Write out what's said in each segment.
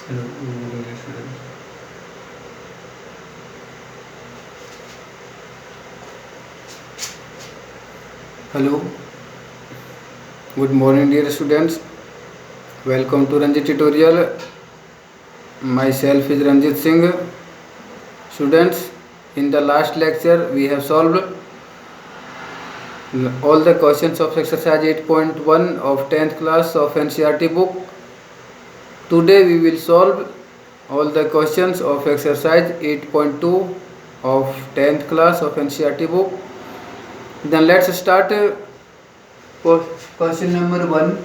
Hello, dear students. Hello, good morning, dear students. Welcome to Ranjit tutorial. Myself is Ranjit Singh. Students, in the last lecture, we have solved all the questions of exercise 8.1 of 10th class of NCERT book. Today, we will solve all the questions of exercise 8.2 of 10th class of NCERT book. Then let's start question number 1.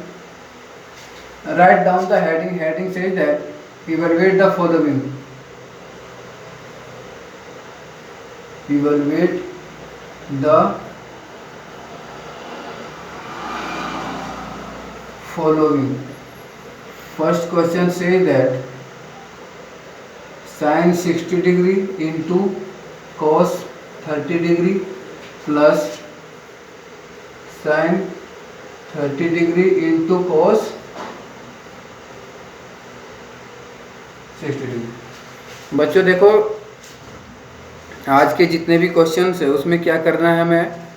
Write down the heading. Heading says that evaluate the following. Evaluate the following. First question says that sin 60 degree into cos 30 degree plus sin 30 degree into cos 60 degree. बच्चों देखो, आज के जितने भी questions है उसमें क्या करना है, हमें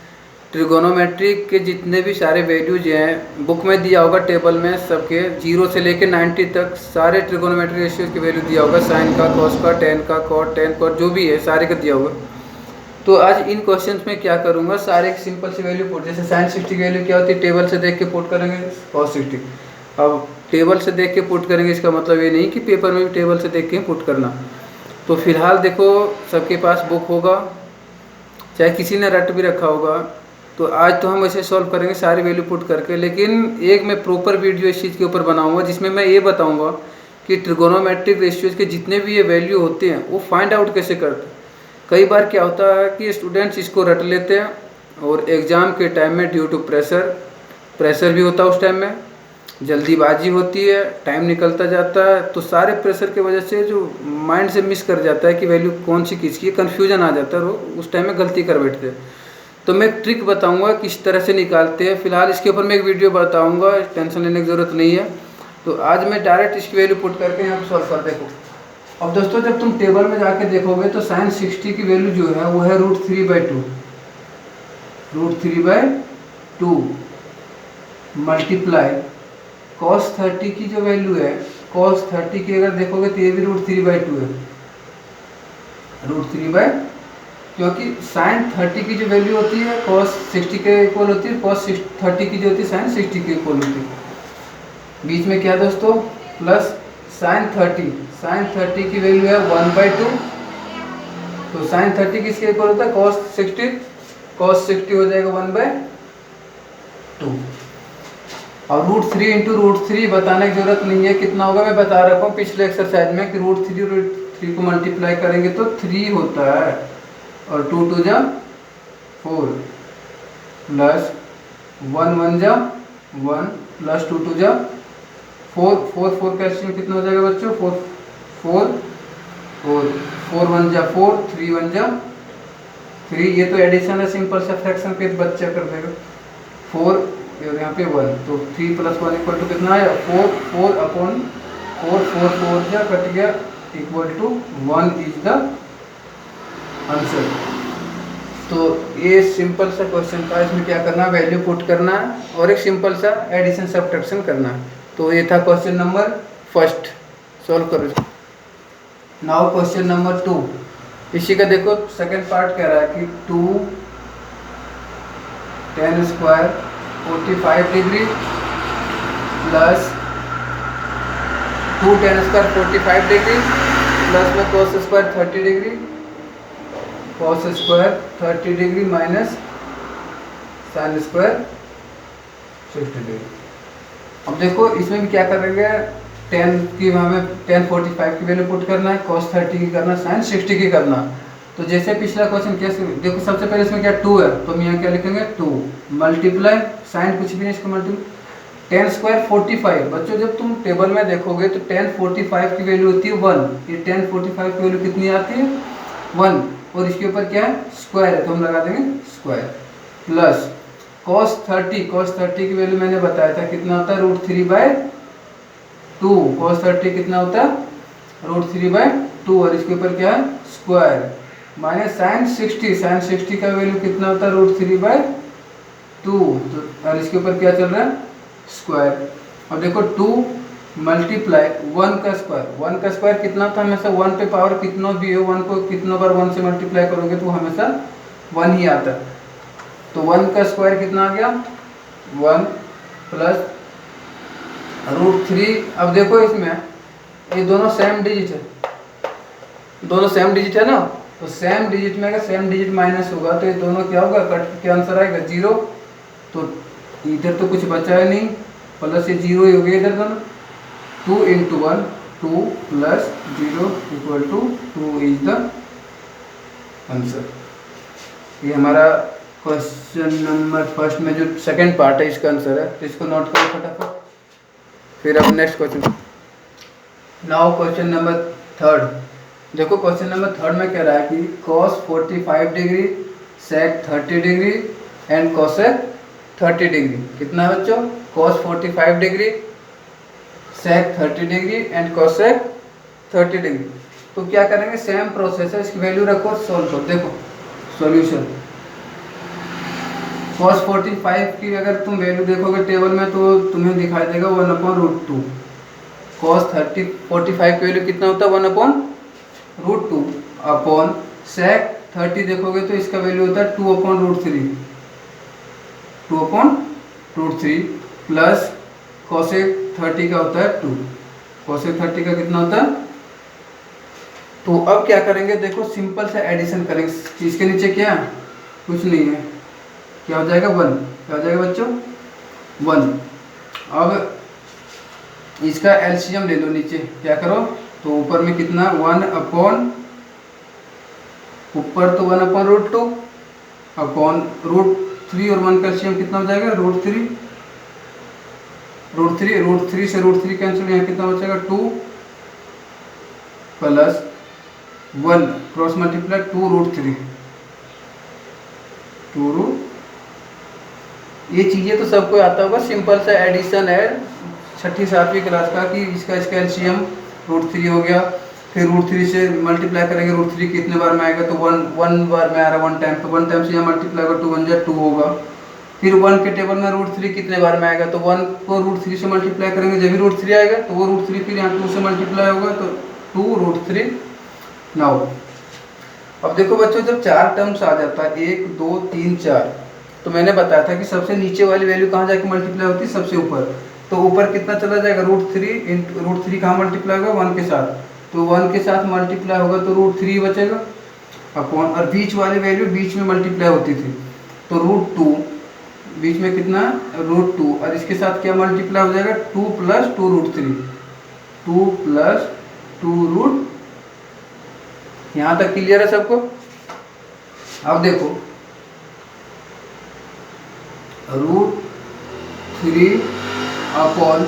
ट्रिगोनोमेट्री के जितने भी सारे वैल्यूज हैं बुक में दिया होगा, टेबल में सबके 0 से लेकर 90 तक सारे ट्रिगोनोमेट्री रेशियोज के वैल्यू दिया होगा, साइन का, कॉस का, टेन का, कॉट, टेन कॉट, जो भी है सारे का दिया होगा। तो आज इन क्वेश्चंस में क्या करूंगा, सारे सिंपल सी वैल्यू पुट, जैसे साइन 60 की वैल्यू क्या होती है, टेबल से देख के पुट करेंगे कॉस 60। अब टेबल से देख के पुट करेंगे, इसका मतलब ये नहीं कि पेपर में भी टेबल से देख के पुट करना। तो फिलहाल देखो, सबके पास बुक होगा, चाहे किसी ने रट भी रखा होगा। तो आज तो हम ऐसे सॉल्व करेंगे सारी वैल्यू पुट करके, लेकिन एक मैं प्रॉपर वीडियो इस चीज़ के ऊपर बनाऊंगा जिसमें मैं ये बताऊंगा कि ट्रिगोनोमेट्रिक रेशियोज के जितने भी ये वैल्यू होते हैं वो फाइंड आउट कैसे करते हैं। कई बार क्या होता है कि स्टूडेंट्स इसको रट लेते हैं और एग्ज़ाम के टाइम में ड्यू टू प्रेशर भी होता है, उस टाइम में जल्दीबाजी होती है, टाइम निकलता जाता है, तो सारे प्रेशर की वजह से जो माइंड से मिस कर जाता है कि वैल्यू कौन सी किसकी, कन्फ्यूजन आ जाता है, और उस टाइम में गलती कर बैठते हैं। तो मैं ट्रिक बताऊंगा किस तरह से निकालते हैं। फिलहाल इसके ऊपर मैं एक वीडियो बताऊंगा, टेंशन लेने की ज़रूरत नहीं है। तो आज मैं डायरेक्ट इसकी वैल्यू पुट करके यहाँ पर सॉल्व कर देखो। अब दोस्तों, जब तुम टेबल में जाके देखोगे तो साइन 60 की वैल्यू जो है वो है √3/2 √3/2 मल्टीप्लाई cos 30 की जो वैल्यू है, cos 30 की अगर देखोगे तो ये भी √3/2 है, √3/, क्योंकि sin 30 की जो वैल्यू होती है cos 60 के इक्वल होती है, cos 30 की जो होती है sin 60 के इक्वल होती है। बीच में क्या दोस्तों, प्लस sin 30 की वैल्यू है 1/2, तो sin 30 किसके इक्वल होता है, cos 60 हो जाएगा 1/2। और √3 इंटू √3 बताने की जरूरत नहीं है कितना होगा, मैं बता रखा हूँ पिछले एक्सरसाइज में कि √3 को मल्टीप्लाई करेंगे तो 3 होता है, और 2 2 जा 4 प्लस 1 1 जा 1 प्लस 2 2 जा 4 4 4 का एलसीएम कितना हो जाएगा बच्चों, 4 4 और 4 1 जा 4 3 1 जा 3। ये तो एडिशन है, सिंपल सा फ्रैक्शन पे बच्चा कर देगा। 4 यहाँ पे 1, तो 3 + 1 इक्वल टू कितना आया, 4 4 अपॉन 4 4 4 जा कट गया equal to 1 is the answer. तो ये सिंपल सा क्वेश्चन था, इसमें क्या करना है, वैल्यू पुट करना है और एक सिंपल सा एडिशन सब्ट्रैक्शन करना है। तो ये था क्वेश्चन नंबर फर्स्ट, सॉल्व करो। नाउ क्वेश्चन नंबर 2, इसी का देखो सेकंड पार्ट कह रहा है कि 2 tan square 45 degree plus 2 tan square 45 degree plus में cos square 30 degree, cos square 30 degree minus sin square 60 degree. अब देखो इसमें भी क्या करेंगे, tan की हमें tan 45 की वैल्यू पुट करना है, cos 30 की करना, sin 60 की करना। तो जैसे पिछला क्वेश्चन कैसे, देखो सबसे पहले इसमें क्या 2 है, तो हम यहाँ क्या लिखेंगे 2 मल्टीप्लाई साइन कुछ भी नहीं, इसको मल्टीप्लाई tan स्क्वायर 45। बच्चों जब तुम टेबल में देखोगे तो tan 45 की वैल्यू होती है 1, ये tan 45 की वैल्यू कितनी आती है 1, और इसके ऊपर क्या है स्क्वायर है, तो हम लगा देंगे स्क्वायर, प्लस cos 30 की वैल्यू मैंने बताया था कितना होता है √3/2, cos 30 कितना होता है √3/2 और इसके ऊपर क्या है स्क्वायर माइनस साइन 60 का वैल्यू कितना होता है √3/2 तो और इसके ऊपर क्या चल रहा है स्क्वायर। अब देखो 2 मल्टीप्लाई 1 का स्क्वायर कितना होता है हमेशा 1 पे पावर कितना भी हो 1 को कितना बार 1 से मल्टीप्लाई करोगे तो हमेशा 1 ही आता है। तो 1 का स्क्वायर कितना आ गया 1 प्लस √3। अब देखो इसमें ये दोनों सेम डिजिट है ना तो सेम डिजिट में अगर सेम डिजिट माइनस होगा तो ये दोनों क्या होगा कट के आंसर आएगा 0। तो इधर तो कुछ बचा है नहीं प्लस ये 0 ही हो गया इधर दोनों 2 × 1 2 प्लस 0 = 2 इज द आंसर। ये हमारा क्वेश्चन नंबर फर्स्ट में जो सेकंड पार्ट है इसका आंसर है तो इसको नोट करो फटाफट। फिर अब next question now question number third. देखो क्वेश्चन नंबर थर्ड में कह रहा है कि cos 45 degree sec 30 degree and cosec 30 degree कितना है बच्चों cos 45 degree sec 30 degree and cosec 30 degree. तो क्या करेंगे सेम प्रोसेस है इसकी वैल्यू रखो सोल्व करो। देखो सॉल्यूशन cos 45 की अगर तुम वैल्यू देखोगे टेबल में तो तुम्हें दिखाई देगा 1/√2। cos 45 की वैल्यू कितना होता है 1/√2 अपॉन sec 30 देखोगे तो इसका वैल्यू होता है 2/√3 प्लस cosec 30 का होता है 2। cosec 30 का कितना होता है। तो अब क्या करेंगे देखो सिंपल से एडिशन करेंगे इसके नीचे क्या है कुछ नहीं है क्या हो जाएगा 1 क्या हो जाएगा बच्चों 1। अब इसका एलसीएम ले लो नीचे क्या करो तो ऊपर में कितना 1 अपॉन ऊपर तो 1/√2 अपॉन √3 और 1 का एलसीएम कितना हो जाएगा √3 से √3 कैंसिल यहाँ कितना बचेगा 2 प्लस 1 क्रॉस मल्टीप्लाई 2√3 ये चीज़ें तो सबको आता होगा सिंपल सा एडिशन है 6ठी 7वीं क्लास का कि इसका एलसीएम √3 हो गया। फिर √3 से मल्टीप्लाई करेंगे √3 कितने बार में आएगा तो 1 बार में आ रहा है 1 टाइम तो 1 टाइम से यहाँ मल्टीप्लाई होगा 2 1 2 होगा। फिर 1 के टेबल में √3 कितने बार में आएगा तो 1 को √3 से मल्टीप्लाई करेंगे जब भी √3 आएगा तो वो √3 फिर यहाँ 2 से मल्टीप्लाई होगा तो 2√3 नाउ। अब देखो बच्चों जब 4 टर्म्स आ जाता है 1 2 3 4 तो मैंने बताया था कि सबसे नीचे वाली वैल्यू कहाँ जाके मल्टीप्लाई होती है सबसे ऊपर। तो ऊपर कितना चला जाएगा √3 कहाँ मल्टीप्लाई होगा 1 के साथ तो 1 के साथ मल्टीप्लाई होगा तो √3 बचेगा अपॉन और बीच वाली वैल्यू बीच में मल्टीप्लाई होती थी तो √2 बीच में कितना √2 और इसके साथ क्या मल्टीप्लाई हो जाएगा 2 प्लस 2√3 2 प्लस 2 यहाँ तक क्लियर है सबको। अब देखो √3 अपॉन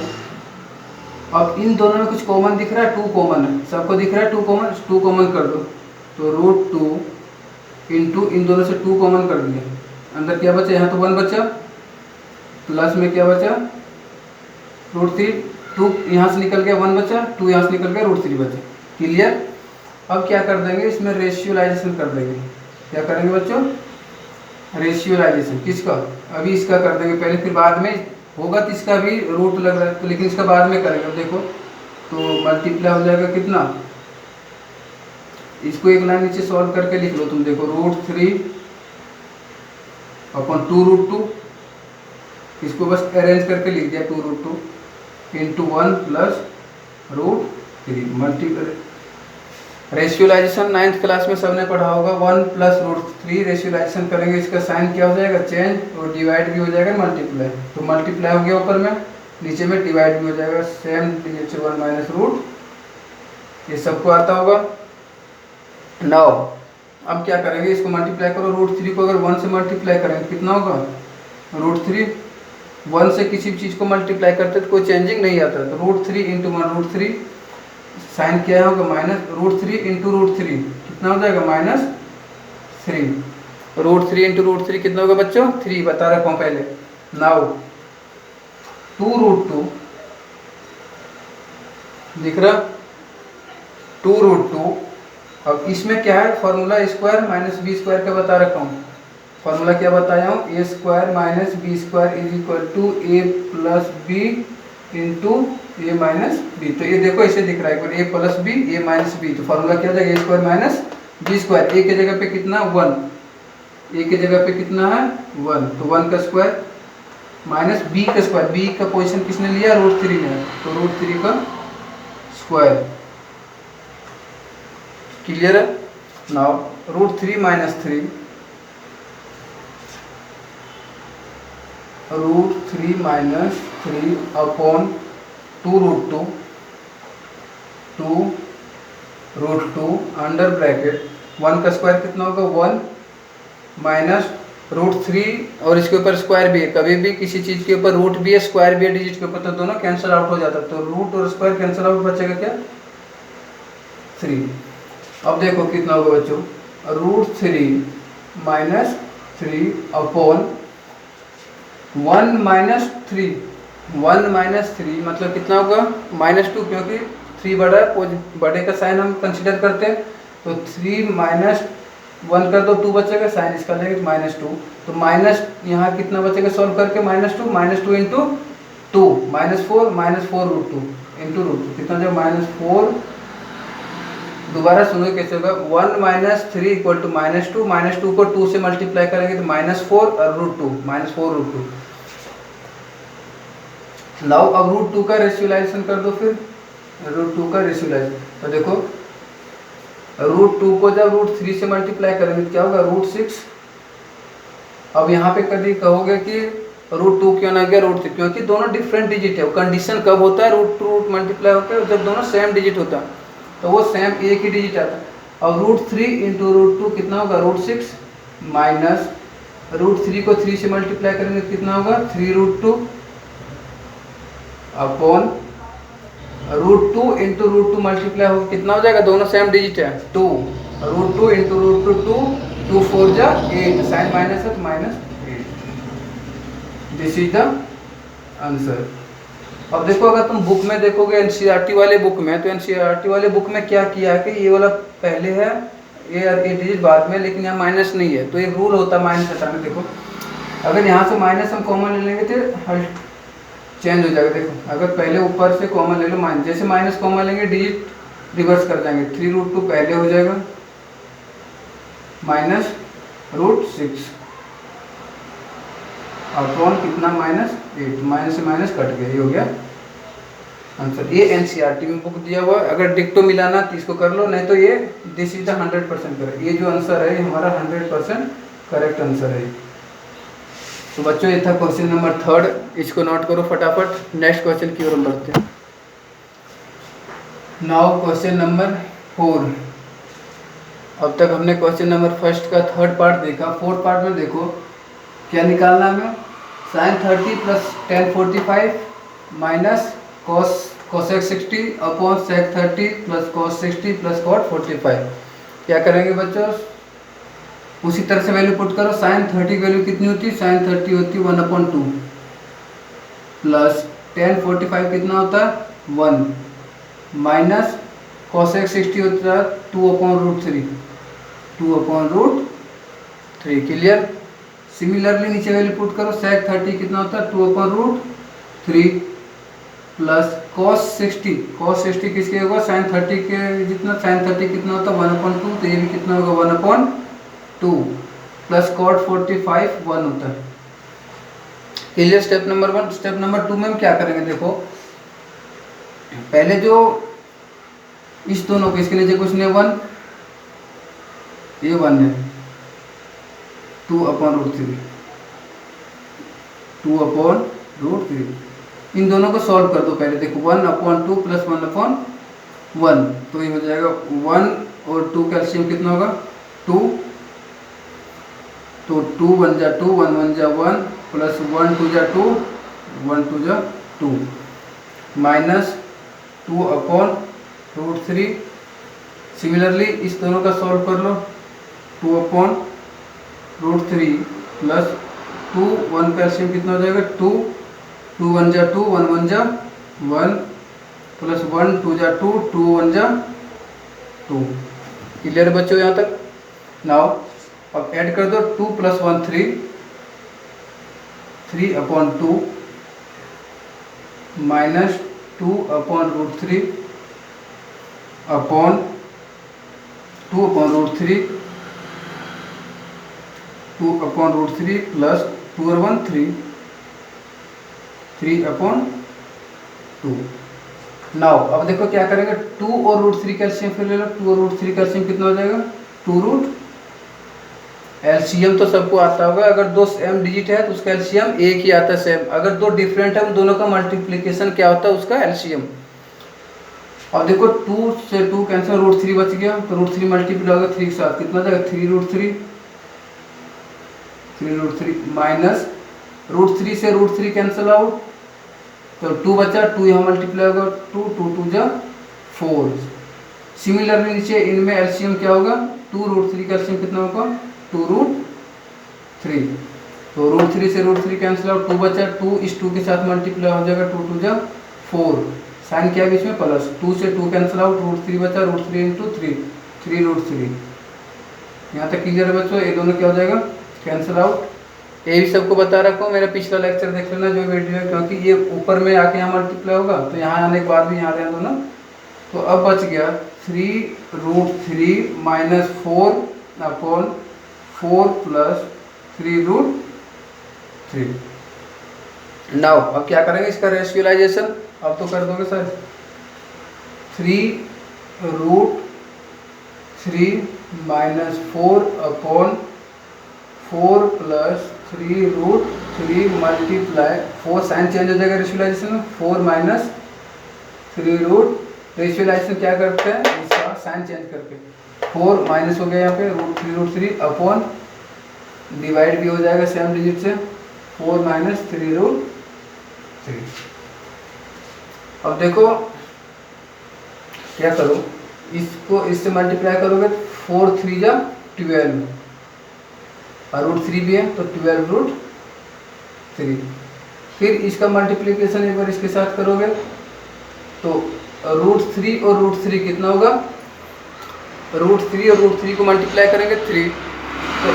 अब इन दोनों में कुछ कॉमन दिख रहा है 2 कॉमन है सबको दिख रहा है 2 कॉमन कर दो तो √2 इंटू इन दोनों से 2 कॉमन कर दिया अंदर क्या बचा यहाँ तो 1 बचा प्लस में क्या बचा √3 2 यहाँ से निकल गया 1 बचा 2 यहाँ से निकल गया √3 बचा क्लियर। अब क्या कर देंगे इसमें रेशियोलाइजेशन कर देंगे क्या करेंगे बच्चों रेशियोलाइजेशन किसका अभी इसका कर देंगे पहले फिर बाद में होगा तो इसका भी रूट लग रहा है तो लेकिन इसका बाद में करेंगे। अब देखो तो मल्टीप्लाई हो जाएगा कितना इसको एक लाइन नीचे सॉल्व करके लिख लो तुम देखो √3 अपॉन 2√2 इसको बस अरेंज करके लिख दिया 2√2 into 1 plus √3 multiply rationalization 9th class में सबने पढ़ा होगा 1 प्लस √3 रेशियोलाइजेशन करेंगे इसका साइन क्या हो जाएगा चेंज और डिवाइड भी हो जाएगा मल्टीप्लाई तो मल्टीप्लाई हो गया ऊपर में नीचे में डिवाइड भी हो जाएगा सेम डिजिट से 1 माइनस रूट ये सबको आता होगा। नाउ अब क्या करेंगे इसको मल्टीप्लाई करो √3 को अगर 1 से मल्टीप्लाई करेंगे कितना होगा √3 1 से किसी भी चीज़ को मल्टीप्लाई करते तो कोई चेंजिंग नहीं आता तो √3 इंटू 1 √3 साइन क्या होगा माइनस √3 इंटू √3 कितना हो जाएगा -3 √3 इंटू √3 कितना होगा बच्चों 3 बता रखा हूँ पहले। नाउ 2√2 दिख रहा 2√2। अब इसमें क्या है formula square minus B square का बता रखा हूँ। फॉर्मूला क्या बताया हूँ, A square minus B square is equal to A plus B into A minus B. तो ये देखो इसे दिख रहा है A plus B A minus B. तो फॉर्मूला क्या हो जाएगा, A square minus B square. A के जगह पे कितना 1, ए के जगह पे कितना है 1, तो 1 का स्क्वायर माइनस बी का स्क्वायर। बी का पोजीशन किसने लिया, √3 ने, तो √3 का स्क्वायर। क्लियर है। Now √3 minus 3, √3 minus 3 upon 2√2, 2√2 under bracket 1 का स्क्वायर कितना होगा 1 माइनस √3 और इसके ऊपर स्क्वायर भी है। कभी भी किसी चीज़ के ऊपर रूट भी है स्क्वायर भी है डिजिट के ऊपर तो दोनों कैंसिल आउट हो जाता है। तो रूट और स्क्वायर कैंसिल आउट, बचेगा क्या 3। अब देखो कितना होगा बच्चों, √3 माइनस 3 अपॉन 1 माइनस 3, 1 माइनस 3 मतलब कितना होगा -2, क्योंकि 3 बड़ा है, बड़े का साइन हम कंसिडर करते हैं। तो 3 माइनस 1 कर दो 2 बचेगा, साइन इसका लेंगे -2। तो माइनस यहाँ कितना बचेगा सॉल्व करके -2 इंटू 2 -4 √2 इंटू √2 कितना जो -4। दोबारा सुनो कैसे होगा, 1 माइनस 3 इक्वल टू -2, -2 को 2 से मल्टीप्लाई करेंगे तो -4 और √2 -4 √2। नाउ अब √2 का रेशियोलाइजेशन कर दो, फिर √2 का रेशियोलाइजेशन। तो देखो √2 को जब √3 से मल्टीप्लाई करेंगे तो क्या होगा √6। अब यहाँ पे कभी कहोगे कि √2 क्यों ना गया √3, क्योंकि दोनों डिफरेंट डिजिट है। कंडीशन कब होता है √2 मल्टीप्लाई होता है, जब दोनों सेम डिजिट होता है तो वो सेम एक ही डिजिट आता है। अब √3 इंटू √2 कितना होगा √6 माइनस √3 को 3 से मल्टीप्लाई करेंगे तो कितना होगा 3√2 अपॉन √2 इंटू √2 मल्टीप्लाई होगा कितना हो जाएगा, दोनों सेम डिजिट है 2, √2 इंटू √2 2, 2 4 जा 8, साइन माइनस है तो -8। This is the answer. अब देखो अगर तुम बुक में देखोगे एनसीईआरटी वाले बुक में, तो एनसीईआरटी वाले बुक में क्या किया है कि ये वाला पहले है ए और ए डिजिट बाद में, लेकिन यहाँ माइनस नहीं है। तो एक रूल होता है माइनस हटाने। देखो अगर यहाँ से माइनस हम कॉमन ले लेंगे तो चेंज हो जाएगा। देखो अगर पहले ऊपर से कॉमन ले लो माइनस, जैसे माइनस कॉमन लेंगे डिजिट रिवर्स कर जाएंगे, 3√2 पहले हो जाएगा -√6 अपॉन कितना -8, माइनस से माइनस कट गया, ये हो गया आंसर। ये एनसीईआरटी में बुक दिया हुआ है। अगर डिक्टो मिलाना तो इसको कर लो, नहीं तो ये दिस इज द 100% करेक्ट। ये जो आंसर है ये हमारा 100% करेक्ट आंसर है। तो बच्चों ये था क्वेश्चन नंबर 3, इसको नोट करो फटाफट। नेक्स्ट क्वेश्चन की ओर बढ़ते हैं। Now question number 4। अब तक हमने क्वेश्चन नंबर 1 का 3rd पार्ट देखा। 4th पार्ट में देखो क्या निकालना है, sin 30 plus tan 45 minus cosec 60 upon sec 30 plus cos 60 plus cot 45। क्या करेंगे बच्चों, उसी तरह से वैल्यू पुट करो। sin 30 वैल्यू कितनी होती है, sin 30 होती है 1/2 प्लस tan 45 कितना होता है 1 माइनस cosec 60 होता है 2/√3, 2/√3। क्लियर। सिमिलरली नीचे वैल्यू पुट करो, sec 30 कितना होता है 2/√3 प्लस cos 60 किसके होगा sin 30 के जितना, sin 30 कितना होता है 1/2, तो ये भी कितना होगा 1/2 प्लस cot 45 1 होता है। Clear. Step number 1। Step number 2 में हम क्या करेंगे, देखो पहले जो इस दोनों को इसके नीचे कुछ नहीं 1, ये 1 है 2/√3, 2/√3। इन दोनों को सॉल्व कर दो पहले। देखो 1/2 प्लस 1/1, तो ये हो जाएगा 1 और 2 का एलसीएम कितना होगा 2, तो 2 1 जा 2, 1 1 जा 1 प्लस 1 2 जा 2, 1 2 जा 2 माइनस 2/√3। सिमिलरली इस दोनों का सॉल्व कर लो, 2/√3 प्लस 2 1 का एलसीएम कितना हो जाएगा 2, 2 1 जा 2, 1 1 जा 1 प्लस 1 2 जा 2, 2 1 जा 2। क्लियर बच्चों यहाँ तक? नाउ अब ऐड कर दो 2 + 1 3, 3/2 माइनस 2/√3 अपॉन 2/√3 2/√3 प्लस 2 और 1 3, 3/2। नाउ अब देखो क्या करेंगे, 2 और √3 का एलसीएम फिर ले लो। 2 और √3 का एलसीएम कितना हो जाएगा? 2 एलसीएम तो सबको आता होगा, अगर दो सेम डिजिट है तो उसका एलसीएम एक ही आता है सेम। अगर दो डिफरेंट है उन दोनों का मल्टीप्लिकेशन क्या होता है? उसका एलसीएम। और देखो 2 से 2 कैंसिल, √3 बच गया, तो √3 मल्टीप्लाई होगा 3 के साथ, कितना जाएगा? 3√3 माइनस √3 से √3 कैंसिल आउट, तो 2 बचा, 2 यहाँ मल्टीप्लाई होगा, 2 2 2 जा 4। सिमिलरली नीचे इनमें एलसीएम क्या होगा? 2 √3 का एलसीएम कितना होगा? 2√3। तो √3 से √3 कैंसिल आउट, 2 बचा, 2 इस 2 के साथ मल्टीप्लाई हो जाएगा, 2 2 जा 4। साइन क्या है बीच में? प्लस। 2 से 2 कैंसिल आउट, √3 बचा, √3 × 3, 3√3। यहाँ तक क्लियर है बच्चों? ये दोनों क्या हो जाएगा? Cancel out. ये भी सबको बता रखा हूँ, मेरा पिछला लेक्चर देख लेना जो वीडियो है, क्योंकि ये ऊपर में आके यहाँ मल्टीप्लाई होगा तो यहाँ आने के बाद भी यहाँ रहने दो ना। तो अब बच गया 3√3 माइनस 4/4 प्लस 3√3। नाउ अब क्या करेंगे इसका रेशियोलाइजेशन? अब तो कर दोगे sir. 3√3 minus 4/4 plus 3√3 multiply 4, sign change हो जाएगा रेशियोलाइजेशन में, 4 माइनस 3√, रेशियोलाइजेशन क्या करते हैं? इसका साइन चेंज करके 4 माइनस हो गया यहाँ पे √3 अपॉन डिवाइड भी हो जाएगा सेम डिजिट से, 4 माइनस 3√3। अब देखो क्या करो, इसको इससे मल्टीप्लाई करोगे, 4 3 जा 12 और √3 भी है तो 12√3। फिर इसका मल्टीप्लिकेशन एक बार इसके साथ करोगे तो √3 और √3 कितना होगा? √3 और √3 को मल्टीप्लाई करेंगे 3, तो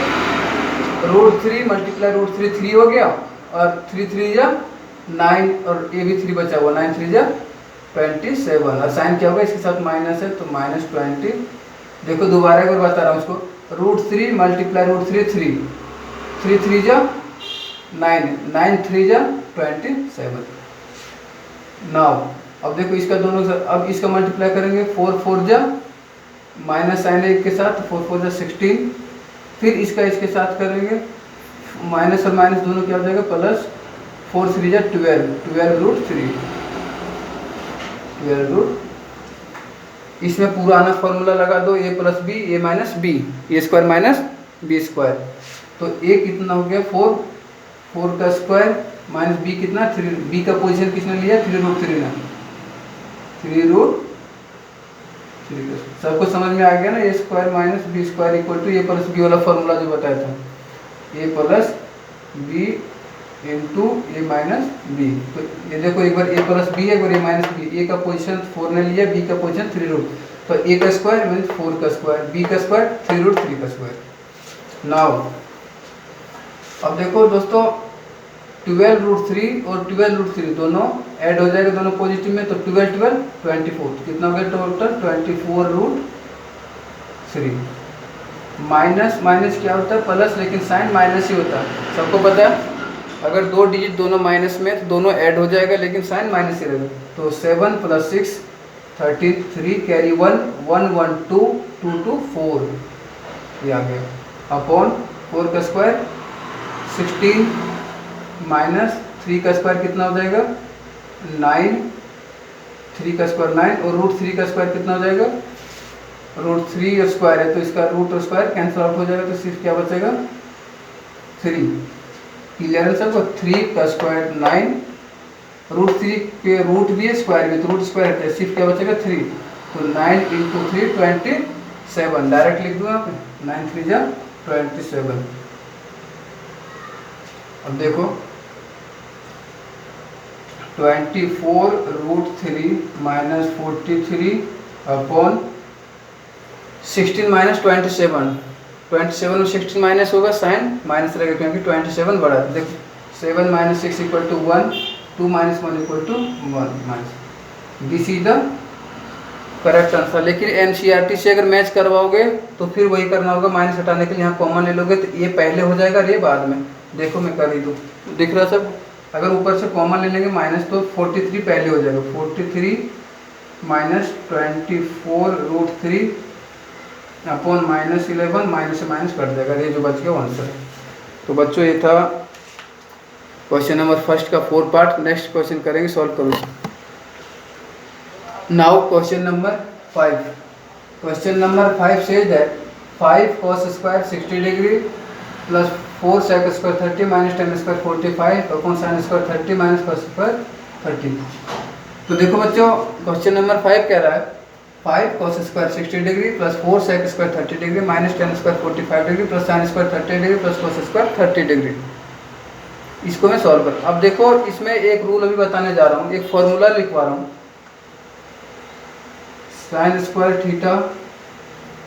√3 मल्टीप्लाई √3 3 हो गया, और 3 3 जा 9, और ये भी 3 बचा हुआ, 9 3 जा 27। और साइन क्या होगा? इसके साथ माइनस है तो -20। देखो दोबारा एक बार बता रहा हूँ इसको, √3 मल्टीप्लाई √3 3, 3 3 जा 9, 9 3 जा 27। नाउ अब देखो इसका दोनों से, अब इसका मल्टीप्लाई करेंगे, 4 4 जा माइनस साइन एक के साथ, 4 4 जा 16। फिर इसका इसके साथ करेंगे, माइनस और माइनस दोनों क्या हो जाएगा? प्लस 4 3 जा 12, 12√3। इसमें पुराना फॉर्मूला लगा दो, a + b a - b, a² - b²। तो a कितना हो गया? 4, 4 का स्क्वायर माइनस b कितना? 3। b का पोजीशन किसने लिया? 3√3 ने, 3√3। सबको समझ में आ गया ना? a² - b² = a + b वाला फॉर्मूला जो बताया था, a + b × a - b। तो ये देखो एक बार a + b है, एक बार a - b। a का पोजीशन 4 ने लिया, b का पोजीशन 3√, तो a का स्क्वायर मीन्स 4 का स्क्वायर, b का स्क्वायर 3√3 का स्क्वायर। नाउ अब देखो दोस्तों, 12√3 और 12√3 दोनों ऐड हो जाएगा, दोनों पॉजिटिव में, तो 12 12 24, कितना हो गया टोटल? 24√3। माइनस माइनस क्या होता है? प्लस, लेकिन साइन माइनस ही होता है, सबको पता है। अगर दो डिजिट दोनों माइनस में तो दोनों ऐड हो जाएगा, लेकिन साइन माइनस ही रहेगा। तो 7 + 6 33, कैरी 1 1 1 2 2 2 4, ये आ गया, अपॉन 4 का स्क्वायर 16 माइनस 3 का स्क्वायर कितना हो जाएगा? 9, 3 का स्क्वायर 9, और √3 का स्क्वायर कितना हो जाएगा? √3 और स्क्वायर है तो इसका रूट और स्क्वायर कैंसिल आउट हो जाएगा, तो सिर्फ क्या बचेगा? 3। क्लियर है सबको? 3 का स्क्वायर 9, √3 के रूट भी है, स्क्वायर भी, तो रूट स्क्वायर है, सिर्फ क्या बचेगा? 3। तो 9 × 3 27, डायरेक्ट लिख दूँ यहाँ पे, 9 3 जा 27। अब देखो 24√3 - 43 अपॉन 16 माइनस 27, 27 में 16 माइनस होगा, साइन माइनस रहेगा क्योंकि 27 बड़ा है। देखो 7 minus 6 equal to 1, 2 minus 1 equal to 1 minus. This is the correct answer. लेकिन एनसीईआरटी से अगर मैच करवाओगे तो फिर वही करना होगा, माइनस हटाने के लिए यहाँ कॉमन ले लोगे तो ये पहले हो जाएगा और ये बाद में। देखो मैं कर ही दूँ, दिख रहा सब। अगर ऊपर से कॉमन ले लेंगे माइनस तो 43 पहले हो जाएगा, 43 minus 24 root 3 upon minus 11, minus से माइनस कट जाएगा, ये जो बच गया वो आंसर है। तो बच्चों ये था क्वेश्चन नंबर फर्स्ट का 4 पार्ट। नेक्स्ट क्वेश्चन करेंगे, सॉल्व करो। Now question number 5। Question number 5 says that 5 cos square 60 degree plus 4 sec square 30 minus 10 square 45 upon sin square 30 minus cos square 30। तो देखो बच्चों क्वेश्चन नंबर 5 कह रहा है 5 cos square 60 degree plus 4 sec square 30 degree minus 10 square 45 degree plus sin square 30 degree plus cos square 30 degree. इसको मैं solve कर। अब देखो इसमें एक रूल अभी बताने जा रहा हूँ, एक फॉर्मूला लिखवा रहा हूँ। sin square theta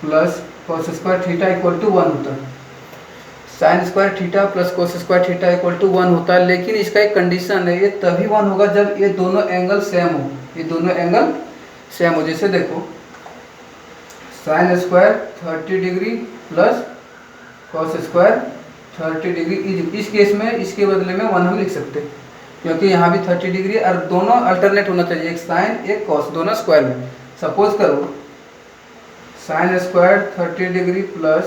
plus cos square theta equal to 1 होता है। sin square theta plus cos square theta equal to 1 होता है, लेकिन इसका एक कंडीशन है, ये तभी 1 होगा जब ये दोनों एंगल सेम हो, ये दोनों एंगल सेम हो। जैसे देखो sin square 30 degree plus cos square 30 degree, इस केस में इसके बदले में 1 हम लिख सकते हैं क्योंकि यहाँ भी 30 डिग्री और दोनों अल्टरनेट होना चाहिए, एक साइन एक cos, दोनों स्क्वायर में। सपोज करो sin square 30 degree plus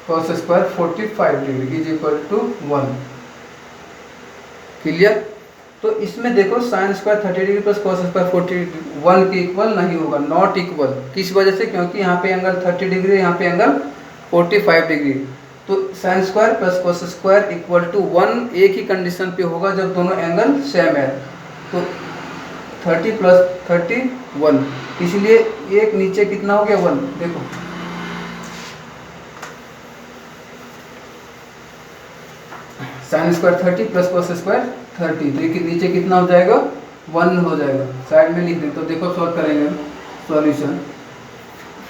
cos square 45 degree is equal to 1। Clear? तो इसमें देखो sin square 30 degree plus cos square 41 के इक्वल नहीं होगा, नॉट इक्वल। किस वजह से? क्योंकि यहाँ पे एंगल 30 डिग्री, यहाँ पे एंगल 45 डिग्री। तो sin square plus cos square equal to 1 एक ही कंडीशन पे होगा जब दोनों एंगल सेम है। तो 30 प्लस 31, इसलिए एक नीचे कितना हो गया 1। देखो sin square 30 plus cos square 30, तो नीचे कितना हो जाएगा 1 हो जाएगा। साइड में लिख दें तो देखो सॉल्व करेंगे सॉल्यूशन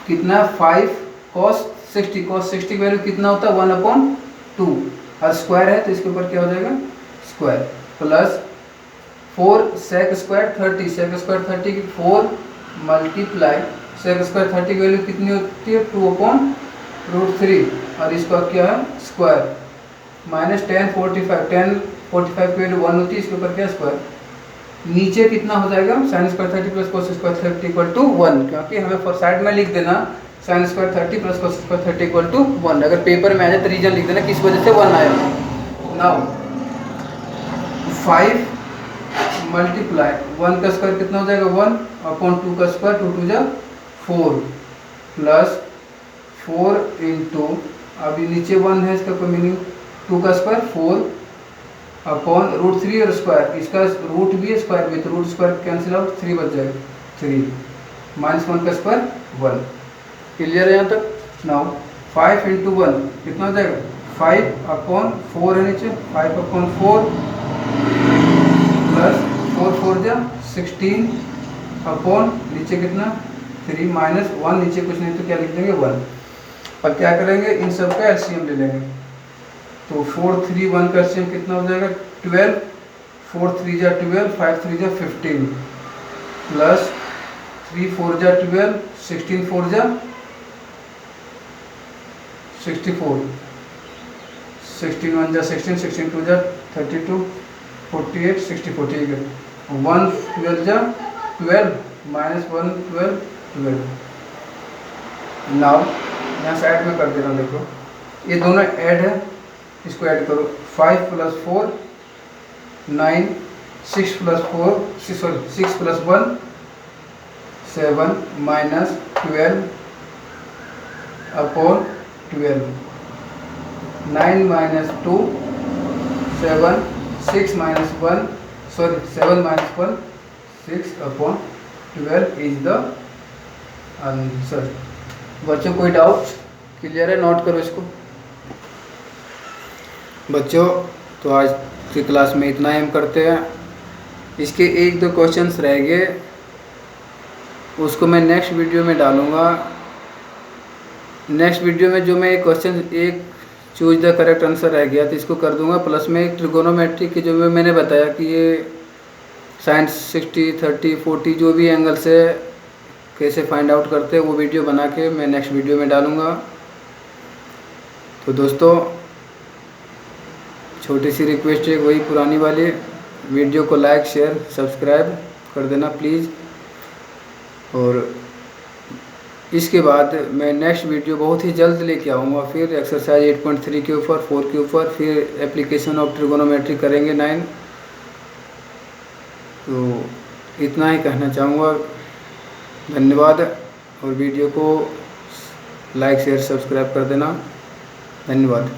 कितना 5 cos 60, cos 60 की वैल्यू कितना होता है 1/2 और स्क्वायर है तो इसके ऊपर क्या हो जाएगा square, plus 4 sec square 30, sec square 30 की 4 मल्टीप्लाई sec स्क्वायर 30 की वैल्यू कितनी होती है 2/√3 और इसका क्या है स्क्वायर, माइनस 10 45 की वैल्यू 1 होती है, इसके ऊपर क्या स्क्वायर। नीचे कितना हो जाएगा sin square 30 plus cos square 30 equal to 1, क्योंकि हमें फॉर साइड में लिख देना sin square 30 plus cos square 30 equal to 1। अगर पेपर में आ जाए तो रीजन लिख देना किस वजह से 1 आया। नाउ 5 मल्टीप्लाई 1 का स्क्वायर कितना हो जाएगा 1/2 का स्क्वायर 2 2 4 प्लस 4 इंटू अभी नीचे 1 है, इसका कोई मीनिंग 2 का स्क्वायर 4 अपॉन √3 और स्क्वायर, इसका रूट भी है स्क्वायर भी, तो रूट स्क्वायर कैंसिल आउट 3 बच जाएगा 3 माइनस 1 का स्क्वायर 1। क्लियर है यहाँ तक? नाउ 5 इंटू 1 कितना हो जाएगा 5/4 है नीचे 5/4 प्लस 4 4 जा 16 अपॉन नीचे कितना 3 माइनस 1 नीचे कुछ नहीं तो क्या लिख देंगे 1। अब क्या करेंगे इन सब का एलसीएम ले लेंगे, तो 4 3 1 का एलसीएम कितना हो जाएगा 12, 4 3 जा 12, 5 3 जा 15 प्लस 3 4 जा 12, 16 4 जा 64, 16 1 जा 16, 16 2 जा 32, 48 64, ठीक है 1 12 जा 12 माइनस 1 12 12। नाउ यहाँ साइड में कर दे रहा हूँ, देखो ये दोनों ऐड है, इसको ऐड करो 5 plus 4 9, 6 plus 4 6 plus 1 7 minus 12 upon 12 9 minus 2 7 6 minus 1 7 minus 1 6 upon 12 is the answer. बच्चों कोई डाउट? क्लियर है? नोट करो इसको बच्चों। तो आज की क्लास में इतना ही हम करते हैं, इसके 1-2 क्वेश्चंस रह गए, उसको मैं नेक्स्ट वीडियो में डालूँगा। नेक्स्ट वीडियो में जो मैं एक क्वेश्चन एक चूज द करेक्ट आंसर रह गया तो इसको कर दूंगा। प्लस में एक ट्रिगोनोमेट्री की जो मैंने बताया कि ये साइन 60, 30, 40 जो भी एंगल से कैसे फाइंड आउट करते हैं वो वीडियो बना के मैं नेक्स्ट वीडियो में डालूँगा। तो दोस्तों छोटी सी रिक्वेस्ट है वही पुरानी वाली, वीडियो को लाइक शेयर सब्सक्राइब कर देना प्लीज़। और इसके बाद मैं नेक्स्ट वीडियो बहुत ही जल्द लेके आऊँगा, फिर एक्सरसाइज 8.3 के ऊपर, 4 के ऊपर, फिर एप्लीकेशन ऑफ ट्रिगोनोमेट्री करेंगे 9। तो इतना ही कहना चाहूँगा। धन्यवाद और वीडियो को लाइक शेयर सब्सक्राइब कर देना। धन्यवाद।